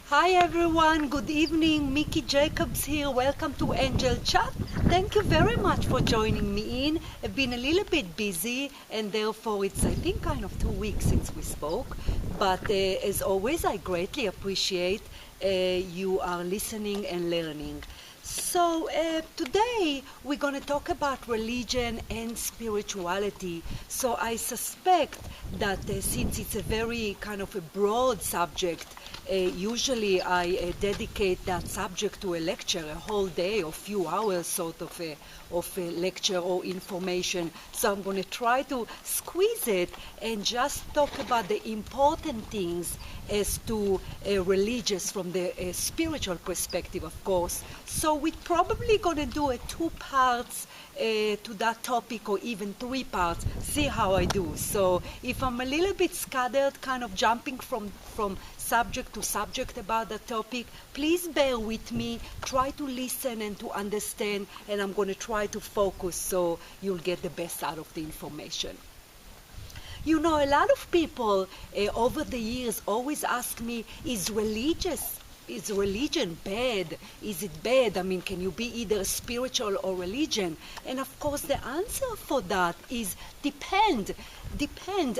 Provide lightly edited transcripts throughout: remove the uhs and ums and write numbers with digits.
Hi everyone, good evening. Miki Jacobs here. Welcome to Angel Chat. Thank you very much for joining me in. I've been a little bit busy and therefore it's I think kind of 2 weeks since we spoke. But as always, I greatly appreciate you are listening and learning. So today we're going to talk about religion and spirituality. So I suspect that since it's a very kind of a broad subject, usually I dedicate that subject to a lecture, a whole day or few hours sort of a lecture or information. So I'm going to try to squeeze it and just talk about the important things as to religious from the spiritual perspective, of course. So we're probably going to do 2 parts to that topic, or even 3 parts, see how I do. So if I'm a little bit scattered, kind of jumping from subject to subject about the topic, please bear with me, try to listen and to understand, and I'm going to try to focus so you'll get the best out of the information. You know, a lot of people over the years always ask me, is religion bad? Is it bad? I mean, can you be either spiritual or religion? And of course, the answer for that is depend.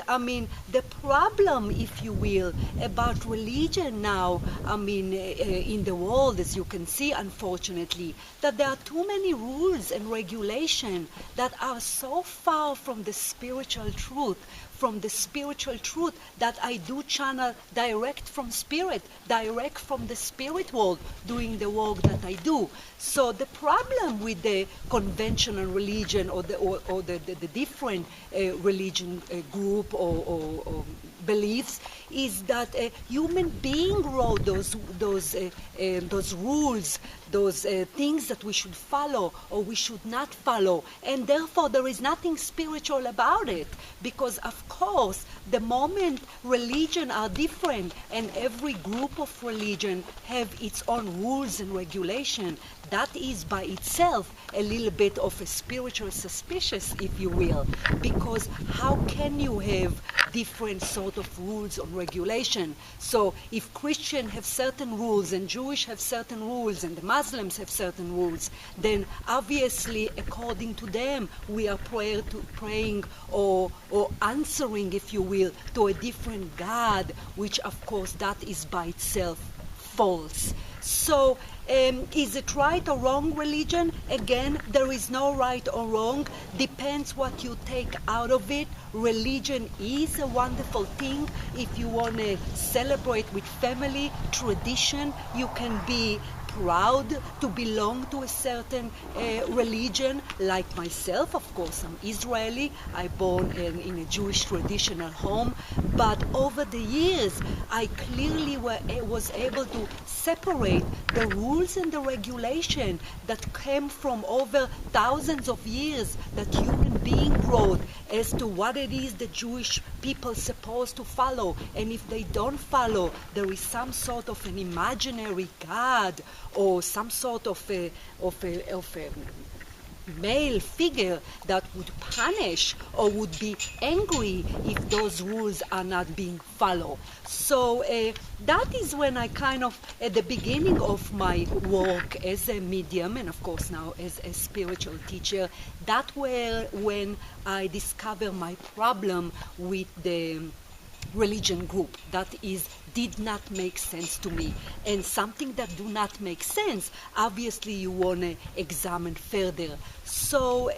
I mean, the problem, if you will, about religion now, I mean, in the world, as you can see, unfortunately, that there are too many rules and regulation that are so far from the spiritual truth, that I do channel direct from spirit, direct from the spirit world, doing the work that I do. So the problem with the conventional religion or the different religion group or beliefs is that a human being wrote those rules, those things that we should follow or we should not follow, and therefore there is nothing spiritual about it, because of course the moment religion are different and every group of religion have its own rules and regulation, that is by itself a little bit of a spiritual suspicious, if you will, because how can you have different sort of rules or regulation? So if Christians have certain rules and Jewish have certain rules and the Muslims have certain rules, then obviously according to them we are praying or answering, if you will, to a different God, which of course that is by itself false. So is it right or wrong religion? Again, there is no right or wrong. Depends what you take out of it. Religion is a wonderful thing. If you want to celebrate with family, tradition, you can be proud to belong to a certain religion. Like myself, of course, I'm Israeli. I born in a Jewish traditional home. But over the years, I clearly was able to separate the rules and the regulation that came from over thousands of years that human being wrote as to what it is the Jewish people supposed to follow, and if they don't follow, there is some sort of an imaginary God or some sort of a male figure that would punish or would be angry if those rules are not being followed. So that is when I kind of, at the beginning of my work as a medium, and of course now as a spiritual teacher, that were when I discovered my problem with the religion group. That is, did not make sense to me. And something that do not make sense, obviously you want to examine further. So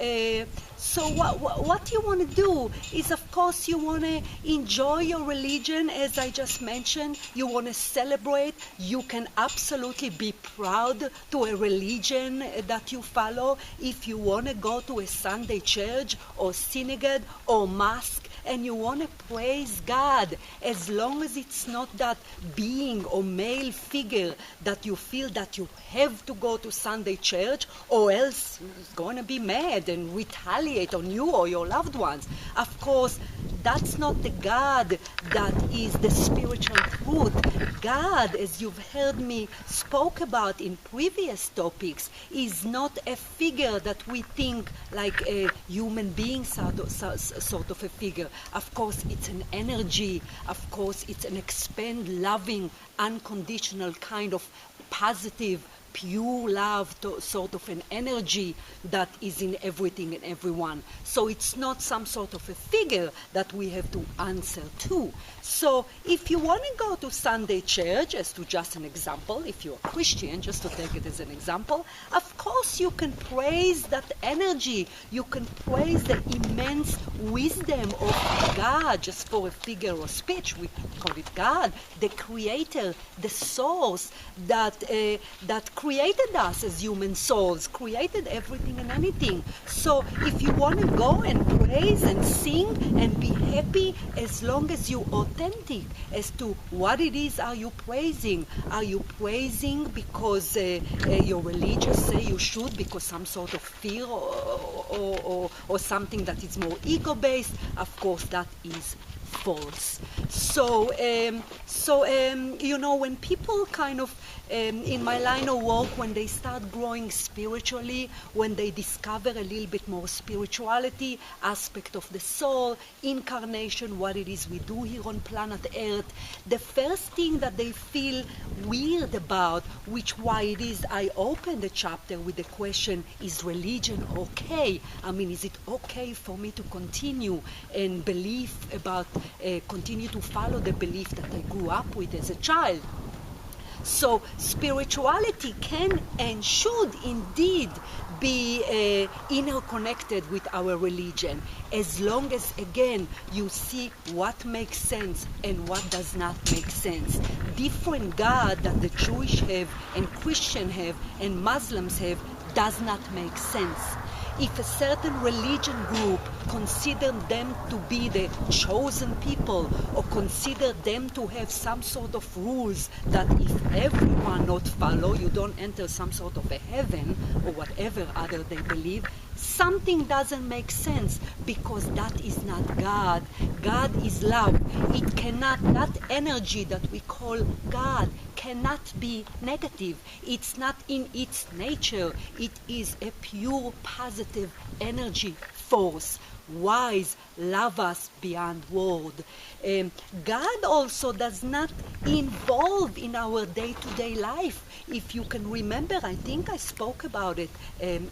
what you want to do is, of course, you want to enjoy your religion, as I just mentioned. You want to celebrate. You can absolutely be proud to a religion that you follow. If you want to go to a Sunday church or synagogue or mosque, and you want to praise God, as long as it's not that being or male figure that you feel that you have to go to Sunday church, or else he's going to be mad and retaliate on you or your loved ones. Of course, that's not the God that is the spiritual truth. God, as you've heard me spoke about in previous topics, is not a figure that we think like a human being sort of a figure. Of course, it's an energy. Of course, it's an expand, loving, unconditional kind of positive, pure love, sort of an energy that is in everything and everyone. So it's not some sort of a figure that we have to answer to. So if you want to go to Sunday church, as to just an example, if you're a Christian, just to take it as an example, of course you can praise that energy. You can praise the immense wisdom of God, just for a figure of speech. We call it God, the creator, the source that created us as human souls, created everything and anything. So if you want to go and praise and sing and be happy, as long as you're authentic as to what it is are you praising. Are you praising because your religious say you should, because some sort of fear or something that is more ego-based? Of course, that is false. So, you know, when people kind of, in my line of work, when they start growing spiritually, when they discover a little bit more spirituality, aspect of the soul, incarnation, what it is we do here on planet Earth, the first thing that they feel weird about, which why it is I opened the chapter with the question, is religion okay? I mean, is it okay for me to continue and believe about, continue to follow the belief that I grew up with as a child? So spirituality can and should indeed be interconnected with our religion, as long as, again, you see what makes sense and what does not make sense. Different God that the Jewish have and Christian have and Muslims have does not make sense. If a certain religion group consider them to be the chosen people, or consider them to have some sort of rules that if everyone not follow, you don't enter some sort of a heaven or whatever other they believe, something doesn't make sense, because that is not God. God is love. It cannot, that energy that we call God cannot be negative. It's not in its nature. It is a pure positive energy force. Wise, love us beyond word. God also does not involve in our day-to-day life. If you can remember, I think I spoke about it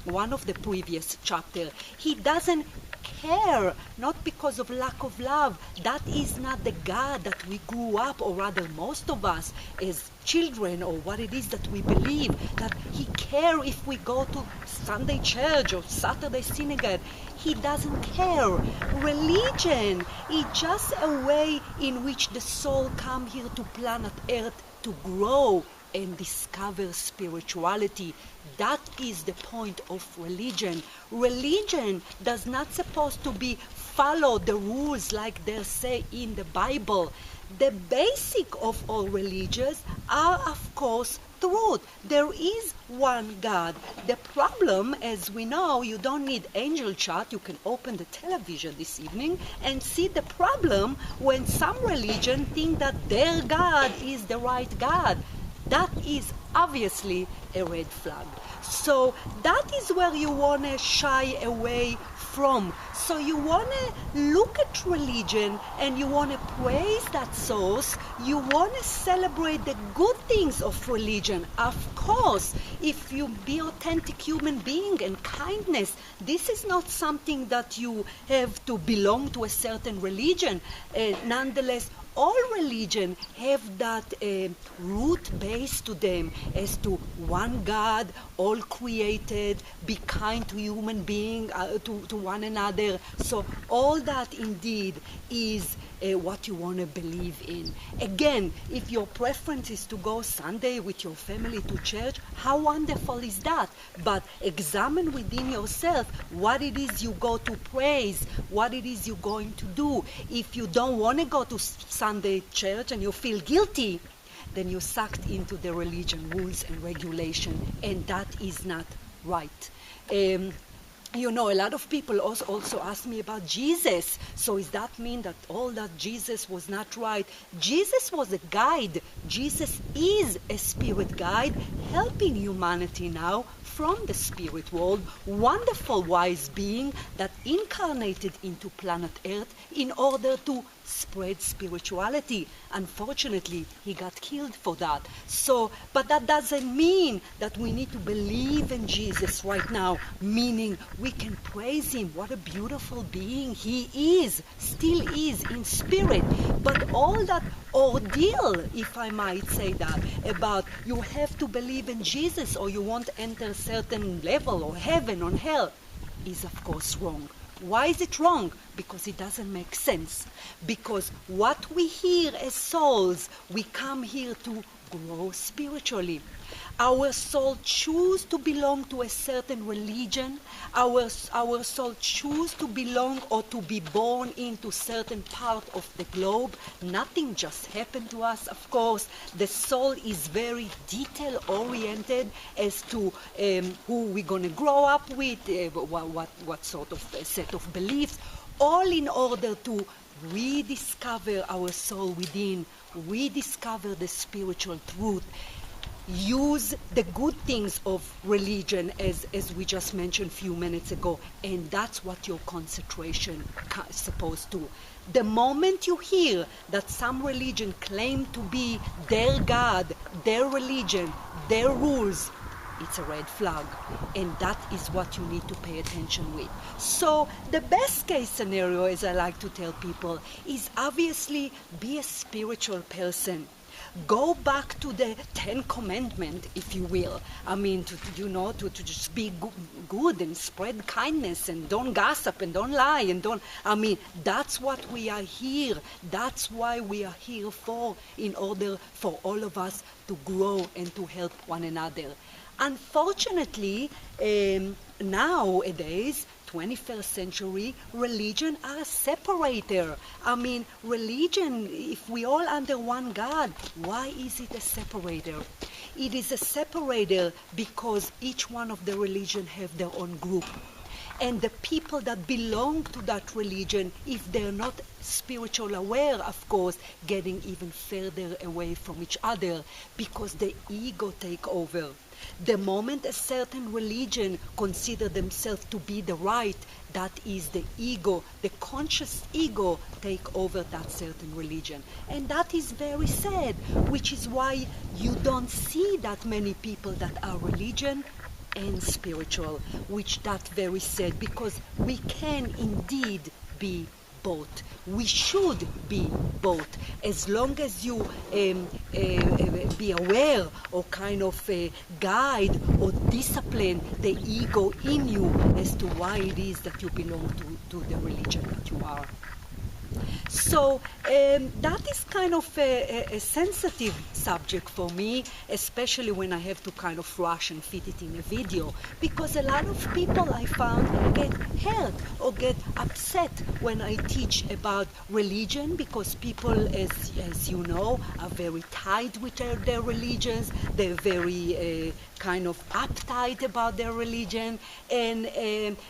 one of the previous chapter. He doesn't care, not because of lack of love. That is not the God that we grew up, or rather most of us as children, or what it is that we believe, that he care if we go to Sunday church or Saturday synagogue. He doesn't care. Religion is just a way in which the soul come here to planet Earth to grow and discover spirituality. That is the point of religion. Religion does not supposed to be follow the rules like they say in the Bible. The basic of all religions are, of course, truth. There is one God. The problem, as we know, you don't need angel chat. You can open the television this evening and see the problem when some religion think that their God is the right God. That is obviously a red flag. So that is where you want to shy away from. So you want to look at religion and you want to praise that source. You want to celebrate the good things of religion. Of course, if you be authentic human being and kindness, this is not something that you have to belong to a certain religion. Nonetheless, all religion have that root base to them as to one God, all created, be kind to human being, to one another. So all that indeed is what you want to believe in. Again, if your preference is to go Sunday with your family to church, how wonderful is that? But examine within yourself what it is you go to praise, what it is you're going to do. If you don't want to go to Sunday church and you feel guilty, then you're sucked into the religion rules and regulation, and that is not right. you know, a lot of people also ask me about Jesus. So does that mean that all that Jesus was not right? Jesus was a guide. Jesus is a spirit guide helping humanity now from the spirit world. Wonderful wise being that incarnated into planet Earth in order to spread spirituality. Unfortunately, he got killed for that. So, but that doesn't mean that we need to believe in Jesus right now, meaning we can praise him. What a beautiful being he is, still is in spirit. But all that ordeal, if I might say that, about you have to believe in Jesus or you won't enter a certain level or heaven or hell, is of course wrong. Why is it wrong? Because it doesn't make sense. Because what we hear as souls, we come here to grow spiritually. Our soul choose to belong to a certain religion. Our soul choose to belong or to be born into certain part of the globe. Nothing just happened to us, of course. The soul is very detail-oriented as to who we're going to grow up with, what sort of set of beliefs, all in order to rediscover our soul within, rediscover the spiritual truth. Use the good things of religion as we just mentioned a few minutes ago, and that's what your concentration is supposed to. The moment you hear that some religion claim to be their God, their religion, their rules, it's a red flag, and that is what you need to pay attention with. So the best case scenario, as I like to tell people, is obviously be a spiritual person. Go back to the 10 Commandments, if you will. I mean, to just be good and spread kindness and don't gossip and don't lie and don't. I mean, that's what we are here. That's why we are here for, in order for all of us to grow and to help one another. Unfortunately, nowadays, 21st century, religion are a separator. I mean, religion, if we all under one God, why is it a separator? It is a separator because each one of the religion have their own group. And the people that belong to that religion, if they're not spiritual aware, of course, getting even further away from each other because the ego take over. The moment a certain religion consider themselves to be the right, that is the ego, the conscious ego take over that certain religion. And that is very sad, which is why you don't see that many people that are religion and spiritual, which that's very sad, because we can indeed be both. We should be both, as long as you be aware or kind of guide or discipline the ego in you as to why it is that you belong to the religion that you are. So that is kind of a sensitive subject for me, especially when I have to kind of rush and fit it in a video, because a lot of people I found get hurt or get upset when I teach about religion, because people, as you know, are very tight with their religions. They're very kind of uptight about their religion, and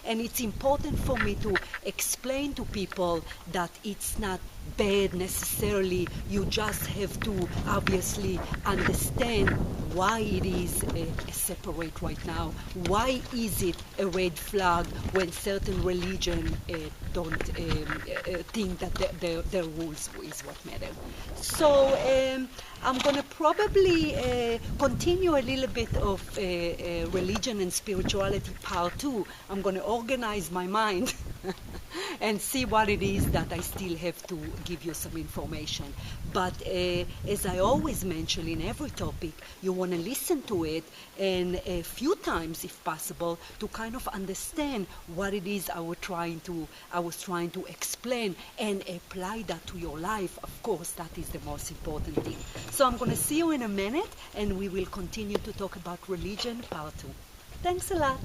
it's important for me to explain to people that it's not bad necessarily. You just have to obviously understand why it is a separate right now. Why is it a red flag when certain religion don't think that their rules is what matter? So I'm going to probably continue a little bit of religion and spirituality part 2. I'm going to organize my mind and see what it is that I still have to give you some information. But as I always mention in every topic, you want to listen to it and a few times, if possible, to kind of understand what it is I was trying to explain and apply that to your life. Of course, that is the most important thing. So I'm going to see you in a minute, and we will continue to talk about religion part 2. Thanks a lot.